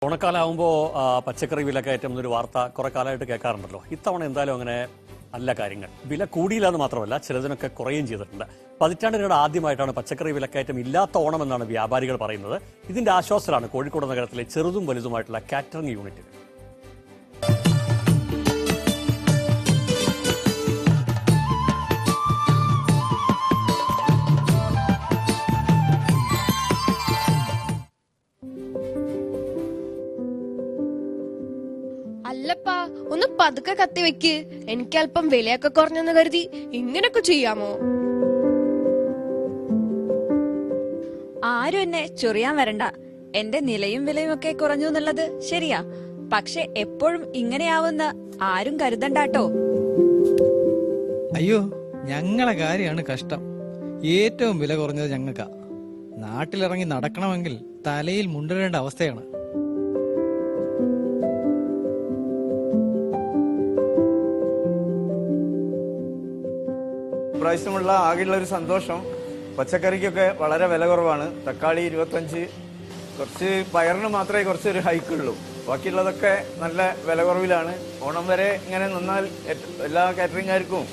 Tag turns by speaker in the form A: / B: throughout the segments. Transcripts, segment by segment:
A: ഓണക്കാലാവുമ്പോൾ പച്ചക്കറി വിലക്കയറ്റം എന്നൊരു വാർത്ത കുറെ കാലമായിട്ട് കേൾക്കാറുണ്ടല്ലോ. ഇത്തവണ എന്തായാലും അങ്ങനെ നല്ല കാര്യങ്ങൾ. വില കൂടിയില്ല എന്ന് മാത്രമല്ല, ചിലതിനൊക്കെ കുറയുകയും ചെയ്തിട്ടുണ്ട്. പതിറ്റാണ്ടുകളുടെ ആദ്യമായിട്ടാണ് പച്ചക്കറി വിലക്കയറ്റം ഇല്ലാത്ത ഓണം എന്നാണ് വ്യാപാരികൾ പറയുന്നത്. ഇതിന്റെ ആശ്വാസത്തിലാണ് കോഴിക്കോട് നഗരത്തിലെ ചെറുതും വലുതുമായിട്ടുള്ള കാറ്ററിംഗ് യൂണിറ്റുകൾ.
B: അല്ലപ്പാ, ഒന്ന് പതുക്കെ കത്തി വെക്ക്. എനിക്ക് അല്പം വിലയൊക്കെ കുറഞ്ഞെന്ന് കരുതി ഇങ്ങനൊക്കെ ചെയ്യാമോ?
C: ആരും എന്നെ ചൊറിയാൻ വരണ്ട. എന്റെ നിലയും വിലയും ഒക്കെ കുറഞ്ഞു എന്നുള്ളത് ശരിയാ. പക്ഷെ എപ്പോഴും ഇങ്ങനെയാവുന്ന ആരും കരുതണ്ടാട്ടോ.
D: അയ്യോ, ഞങ്ങളെ കാര്യമാണ് കഷ്ടം. ഏറ്റവും വില കുറഞ്ഞത് ഞങ്ങൾക്കാ. നാട്ടിലിറങ്ങി നടക്കണമെങ്കിൽ തലയിൽ മുണ്ടിടേണ്ട അവസ്ഥയാണ്.
E: ഇപ്രാവശ്യമുള്ള ആകെയുള്ള ഒരു സന്തോഷം, പച്ചക്കറിക്കൊക്കെ വളരെ വില കുറവാണ്. തക്കാളി 25, കുറച്ച് പയറിന് മാത്രമേ കുറച്ചൊരു ഹൈക്കുള്ളൂ. ബാക്കിയുള്ളതൊക്കെ നല്ല വില കുറവിലാണ്. ഓണം വരെ ഇങ്ങനെ നിന്നാൽ എല്ലാ കാറ്ററിംഗുകാർക്കും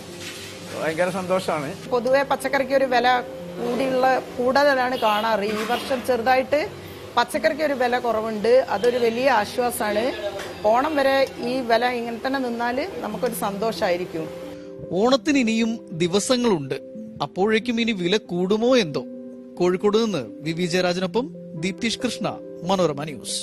E: ഭയങ്കര സന്തോഷമാണ്.
F: പൊതുവെ പച്ചക്കറിക്ക് ഒരു വില കൂടുതലാണ് കാണാറ്. ഈ വർഷം ചെറുതായിട്ട് പച്ചക്കറിക്ക് ഒരു വില കുറവുണ്ട്. അതൊരു വലിയ ആശ്വാസമാണ്. ഓണം വരെ ഈ വില ഇങ്ങനെ തന്നെ നിന്നാൽ നമുക്കൊരു സന്തോഷമായിരിക്കും.
G: ഓണത്തിന് ഇനിയും ദിവസങ്ങളുണ്ട്. അപ്പോഴേക്കും ഇനി വില കൂടുമോ എന്തോ. കോഴിക്കോട് നിന്ന് വി ജയരാജനൊപ്പം ദീപ്തീഷ് കൃഷ്ണ, മനോരമ ന്യൂസ്.